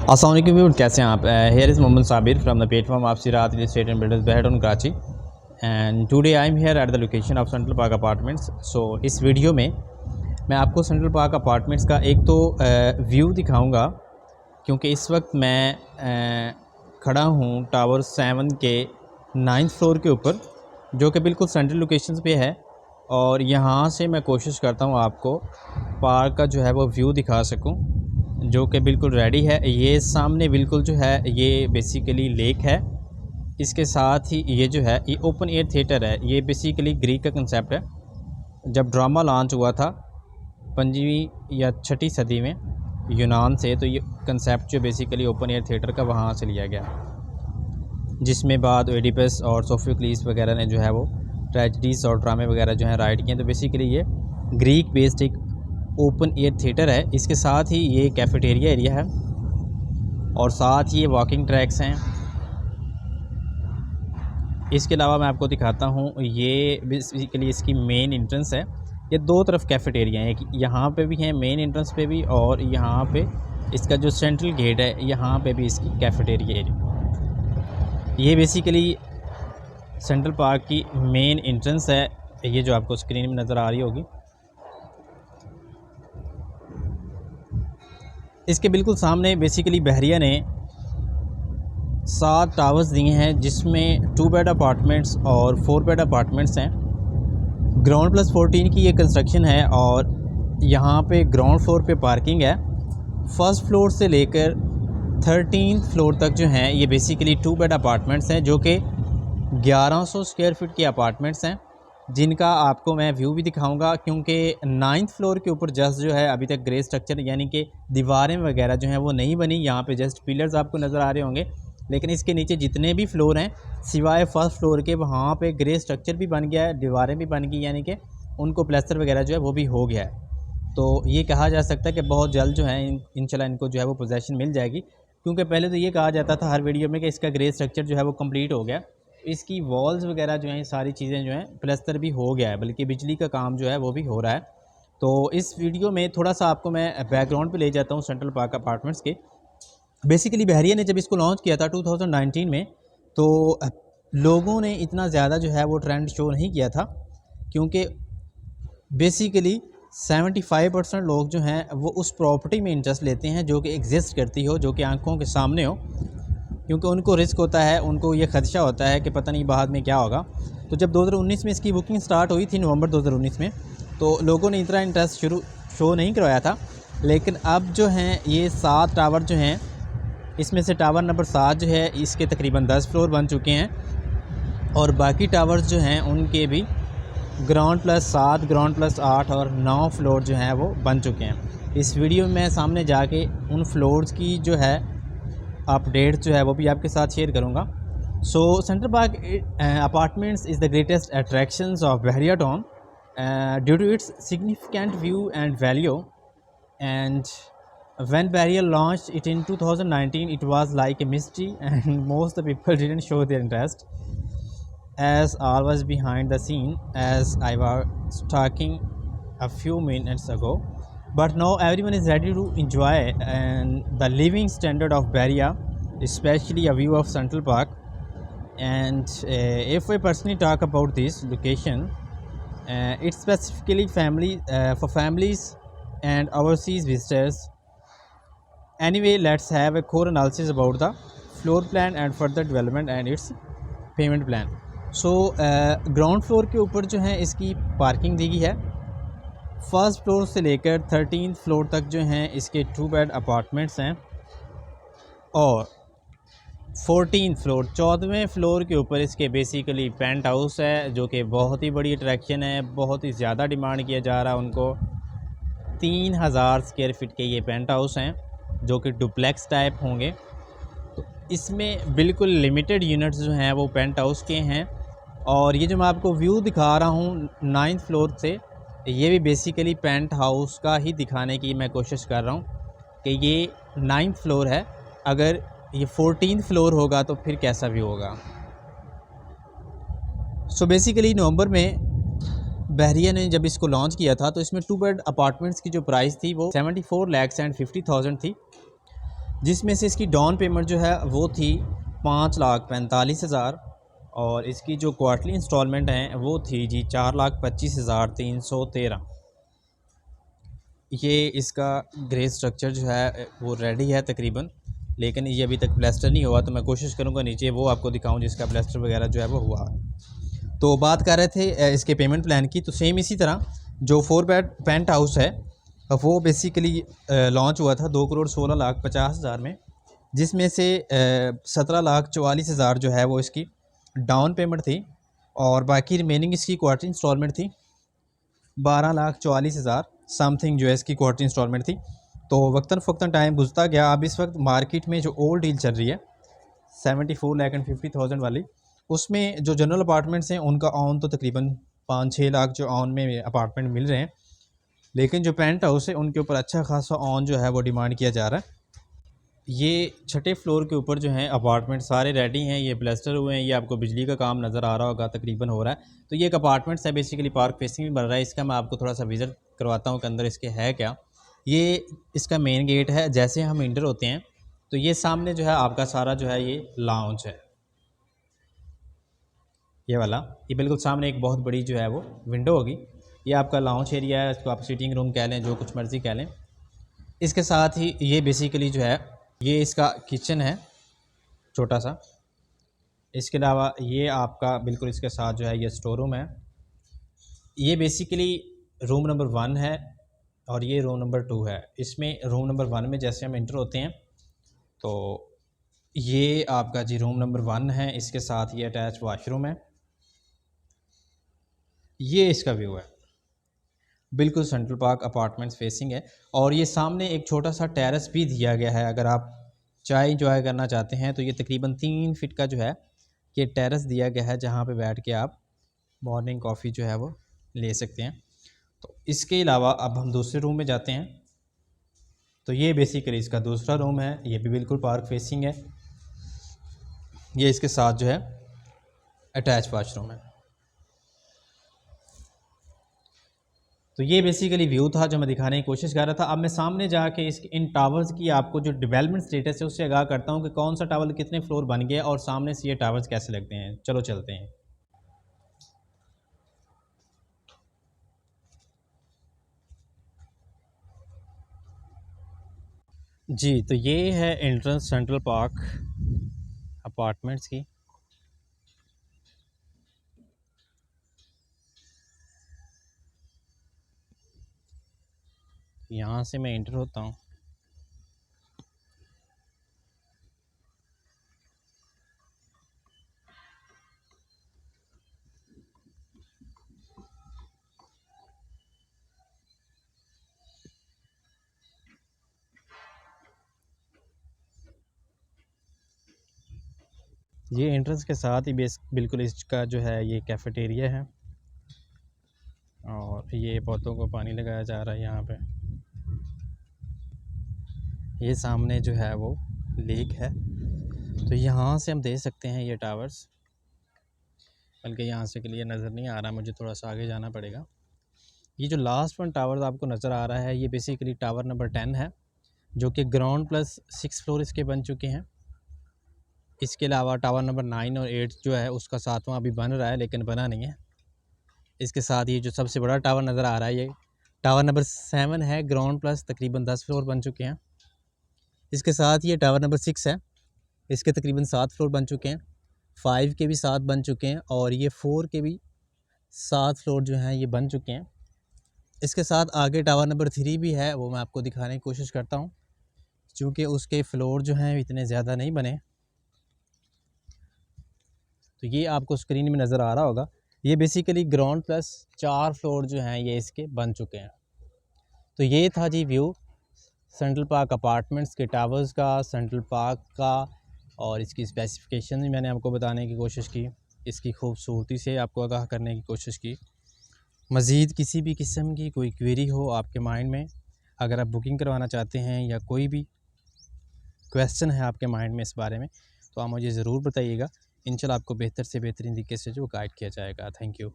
अस्सलाम वालेकुम व्यूअर्स, कैसे हैं आप? Here is Mohammad Sabir from the platform of Sirat real estate and builders behead on Karachi and today I am here at the location of central park apartments. So इस वीडियो में मैं आपको सेंट्रल पार्क अपार्टमेंट्स का एक तो व्यू दिखाऊंगा, क्योंकि इस वक्त मैं खड़ा हूँ टावर 7 के 9th फ्लोर के ऊपर, जो कि बिल्कुल सेंट्रल लोकेशन पे है। और यहाँ से मैं कोशिश करता हूँ आपको पार्क का जो है वो व्यू दिखा सकूँ, जो कि बिल्कुल रेडी है। ये सामने बिल्कुल जो है ये बेसिकली लेक है। इसके साथ ही ये जो है ये ओपन एयर थिएटर है। ये बेसिकली ग्रीक का कंसेप्ट है। जब ड्रामा लॉन्च हुआ था 5वीं या 6ठी सदी में यूनान से, तो ये कंसेप्ट जो बेसिकली ओपन एयर थिएटर का वहाँ से लिया गया, जिसमें बाद ओडिपस और सोफोक्लिस वगैरह ने जो है वो ट्रेजेडीज़ और ड्रामे वगैरह जो है राइट किए। तो बेसिकली ये ग्रीक बेस्ड एक ओपन एयर थिएटर है। इसके साथ ही ये कैफेटेरिया एरिया है और साथ ही ये वॉकिंग ट्रैक्स हैं। इसके अलावा मैं आपको दिखाता हूँ, ये बेसिकली इसकी मेन एंट्रेंस है। ये दो तरफ कैफेटेरिया है, एक यहाँ पे भी है मेन एंट्रेंस पे भी, और यहाँ पे इसका जो सेंट्रल गेट है यहाँ पे भी इसकी कैफेटेरिया एरिया। ये बेसिकली सेंट्रल पार्क की मेन एंट्रेंस है, ये जो आपको स्क्रीन में नज़र आ रही होगी। इसके बिल्कुल सामने बेसिकली बहरिया ने 7 टावर्स दिए हैं, जिसमें 2 बेड अपार्टमेंट्स और 4 बेड अपार्टमेंट्स हैं। ग्राउंड प्लस 14 की ये कंस्ट्रक्शन है और यहाँ पे ग्राउंड फ्लोर पे पार्किंग है। फर्स्ट फ्लोर से लेकर 13th फ्लोर तक जो हैं ये बेसिकली 2 बेड अपार्टमेंट्स हैं, जो कि 1100 स्क्वायर फीट के अपार्टमेंट्स हैं, जिनका आपको मैं व्यू भी दिखाऊंगा। क्योंकि 9th फ्लोर के ऊपर जस्ट जो है अभी तक ग्रे स्ट्रक्चर यानी कि दीवारें वगैरह जो हैं वो नहीं बनी। यहाँ पे जस्ट पिलर्स आपको नज़र आ रहे होंगे, लेकिन इसके नीचे जितने भी फ्लोर हैं सिवाय फर्स्ट फ्लोर के, वहाँ पे ग्रे स्ट्रक्चर भी बन गया है, दीवारें भी बन गई, यानी कि उनको प्लास्टर वगैरह जो है वो भी हो गया है। तो ये कहा जा सकता है कि बहुत जल्द जो है इंशाल्लाह इनको जो है वो पोजेसन मिल जाएगी। क्योंकि पहले तो ये कहा जाता था हर वीडियो में कि इसका ग्रे स्ट्रक्चर जो है वो कंप्लीट हो गया, इसकी वॉल्स वगैरह जो हैं सारी चीज़ें जो हैं प्लास्टर भी हो गया है, बल्कि बिजली का काम जो है वो भी हो रहा है। तो इस वीडियो में थोड़ा सा आपको मैं बैकग्राउंड पे ले जाता हूँ सेंट्रल पार्क अपार्टमेंट्स के। बेसिकली बहरिया ने जब इसको लॉन्च किया था 2019 में, तो लोगों ने इतना ज़्यादा जो है वो ट्रेंड शो नहीं किया था, क्योंकि बेसिकली 75% लोग जो हैं वो उस प्रॉपर्टी में इंटरेस्ट लेते हैं जो कि एग्जिस्ट करती हो, जो कि आंखों के सामने हो। क्योंकि उनको रिस्क होता है, उनको ये खदशा होता है कि पता नहीं बाद में क्या होगा। तो जब 2019 में इसकी बुकिंग स्टार्ट हुई थी नवंबर 2019 में, तो लोगों ने इतना इंटरेस्ट शो नहीं करवाया था। लेकिन अब जो हैं ये 7 टावर जो हैं, इसमें से टावर नंबर 7 जो है इसके तकरीबन 10 फ्लोर बन चुके हैं, और बाकी टावर्स जो हैं उनके भी ग्राउंड प्लस 7, ग्राउंड प्लस 8 और 9 फ्लोर जो हैं वो बन चुके हैं। इस वीडियो में मैं सामने जाके उन फ्लोर्स की जो है अपडेट जो है वो भी आपके साथ शेयर करूंगा। So central park apartments is the greatest attractions of Bahria town due to its significant view and value. And when Bahria launched it in 2019, it was like a mystery and most of the people didn't show their interest, as always behind the scene, as I was talking a few minutes ago. But now everyone is ready to enjoy and the living standard of Bahria, especially a view of Central Park. And if I personally talk about this location, it's specifically for families and overseas visitors. Anyway, let's have a core analysis about the floor plan and further development and its payment plan. So ground floor के ऊपर जो है इसकी parking दी गई है। First floor से लेकर 13th floor तक जो हैं इसके 2 बेड अपार्टमेंट्स हैं, और 14th फ्लोर 14वें फ्लोर के ऊपर इसके बेसिकली पेंट हाउस है, जो कि बहुत ही बड़ी अट्रैक्शन है। बहुत ही ज़्यादा डिमांड किया जा रहा है उनको। 3000 स्क्वायर फीट के ये पेंट हाउस हैं, जो कि डुप्लेक्स टाइप होंगे। तो इसमें बिल्कुल लिमिटेड यूनिट्स जो हैं वो पेंट हाउस के हैं। और ये जो मैं आपको व्यू दिखा रहा हूँ 9th फ्लोर से, ये भी बेसिकली पेंट हाउस का ही दिखाने की मैं कोशिश कर रहा हूँ कि ये 9th फ्लोर है। अगर ये 14th फ्लोर होगा तो फिर कैसा व्यू होगा। सो बेसिकली नवंबर में बहरिया ने जब इसको लॉन्च किया था, तो इसमें 2 बेड अपार्टमेंट्स की जो प्राइस थी वो 74,50,000 थी। जिसमें से इसकी डाउन पेमेंट जो है वो थी 5,45,000 और इसकी जो क्वार्टरली इंस्टॉलमेंट हैं वो थी जी 4,25,313। ये इसका ग्रे स्ट्रक्चर जो है वो रेडी है तकरीबन, लेकिन ये अभी तक प्लास्टर नहीं हुआ, तो मैं कोशिश करूँगा नीचे वो आपको दिखाऊँ जिसका प्लास्टर वगैरह जो है वो हुआ। तो बात कर रहे थे इसके पेमेंट प्लान की, तो सेम इसी तरह जो 4 बेड पेंट हाउस है वो बेसिकली लॉन्च हुआ था 2,16,50,000 में, जिसमें से 17,44,000 जो है वो इसकी डाउन पेमेंट थी और बाकी रिमेनिंग इसकी क्वार्टर इंस्टॉलमेंट थी 12,44,000 समथिंग जो है इसकी क्वार्टर इंस्टॉलमेंट थी। तो वक्तन फ़क्तन टाइम गुजरता गया। अब इस वक्त मार्केट में जो ओल्ड डील चल रही है 74,50,000 वाली, उसमें जो जनरल अपार्टमेंट्स हैं उनका ऑन तो तकरीबन 5-6 लाख जो ऑन में अपार्टमेंट मिल रहे हैं, लेकिन जो पेंट हाउस है उनके ऊपर अच्छा खासा ऑन जो है वो डिमांड किया जा रहा है। ये छठे फ्लोर के ऊपर जो हैं अपार्टमेंट सारे रेडी हैं, ये प्लास्टर हुए हैं, ये आपको बिजली का काम नज़र आ रहा होगा तकरीबन हो रहा है। तो ये एक अपार्टमेंट्स है, बेसिकली पार्क फेसिंग भी बन रहा है। इसका मैं आपको थोड़ा सा विज़िट करवाता हूँ कि अंदर इसके है क्या। ये इसका मेन गेट है, जैसे हम इंटर होते हैं तो ये सामने जो है आपका सारा जो है ये लाउंज है, ये वाला, ये बिल्कुल सामने एक बहुत बड़ी जो है वो विंडो होगी। ये आपका लाउंज एरिया है, इसको आप सिटिंग रूम कह लें, जो कुछ मर्ज़ी कह लें। इसके साथ ही ये बेसिकली जो है ये इसका किचन है छोटा सा। इसके अलावा ये आपका बिल्कुल इसके साथ जो है ये स्टोर रूम है। ये बेसिकली रूम नंबर 1 है और ये रूम नंबर 2 है। इसमें रूम नंबर 1 में जैसे हम इंटर होते हैं तो ये आपका जी रूम नंबर 1 है, इसके साथ ये अटैच वाशरूम है। ये इसका व्यू है, बिल्कुल सेंट्रल पार्क अपार्टमेंट्स फेसिंग है। और ये सामने एक छोटा सा टेरेस भी दिया गया है, अगर आप चाय इंजॉय करना चाहते हैं तो ये तकरीबन 3 फीट का जो है ये टेरेस दिया गया है, जहाँ पे बैठ के आप मॉर्निंग कॉफ़ी जो है वो ले सकते हैं। तो इसके अलावा अब हम दूसरे रूम में जाते हैं। तो ये बेसिकली इसका दूसरा रूम है, ये भी बिल्कुल पार्क फेसिंग है। ये इसके साथ जो है अटैच वाशरूम है। तो ये बेसिकली व्यू था जो मैं दिखाने की कोशिश कर रहा था। अब मैं सामने जाके इस इन टावर्स की आपको जो डेवलपमेंट स्टेटस है उससे आगाह करता हूँ कि कौन सा टावर कितने फ्लोर बन गया और सामने से ये टावर्स कैसे लगते हैं। चलो चलते हैं। जी, तो ये है एंट्रेंस सेंट्रल पार्क अपार्टमेंट्स की। यहाँ से मैं एंटर होता हूँ। ये एंट्रेंस के साथ ही बिल्कुल इसका जो है ये कैफ़ेटेरिया है और ये पौधों को पानी लगाया जा रहा है यहाँ पे। ये सामने जो है वो लेक है, तो यहाँ से हम देख सकते हैं ये टावर्स, बल्कि यहाँ से क्लियर नज़र नहीं आ रहा, मुझे थोड़ा सा आगे जाना पड़ेगा। ये जो लास्ट वन टावर आपको नज़र आ रहा है ये बेसिकली टावर नंबर 10 है, जो कि ग्राउंड प्लस 6 फ्लोर इसके बन चुके हैं। इसके अलावा टावर नंबर 9 और 8 जो है उसका 7वां अभी बन रहा है, लेकिन बना नहीं है। इसके साथ ये जो सबसे बड़ा टावर नज़र आ रहा है ये टावर नंबर 7 है, ग्राउंड प्लस तकरीबन 10 फ्लोर बन चुके हैं। इसके साथ ये टावर नंबर 6 है, इसके तकरीबन 7 फ्लोर बन चुके हैं। 5 के भी 7 बन चुके हैं और ये 4 के भी 7 फ्लोर जो हैं ये बन चुके हैं। इसके साथ आगे टावर नंबर 3 भी है, वो मैं आपको दिखाने की कोशिश करता हूँ, चूँकि उसके फ्लोर जो हैं इतने ज़्यादा नहीं बने। तो ये आपको स्क्रीन में नज़र आ रहा होगा, ये बेसिकली ग्राउंड प्लस 4 फ्लोर जो हैं ये इसके बन चुके हैं। तो ये था जी व्यू सेंट्रल पार्क अपार्टमेंट्स के टावर्स का, सेंट्रल पार्क का, और इसकी स्पेसिफिकेशन भी मैंने आपको बताने की कोशिश की, इसकी खूबसूरती से आपको आगाह करने की कोशिश की। मज़ीद किसी भी किस्म की कोई क्वेरी हो आपके माइंड में, अगर आप बुकिंग करवाना चाहते हैं या कोई भी क्वेश्चन है आपके माइंड में इस बारे में, तो आप मुझे ज़रूर बताइएगा। इंशाल्लाह आपको बेहतर से बेहतरीन तरीके से जो गाइड किया जाएगा। Thank you.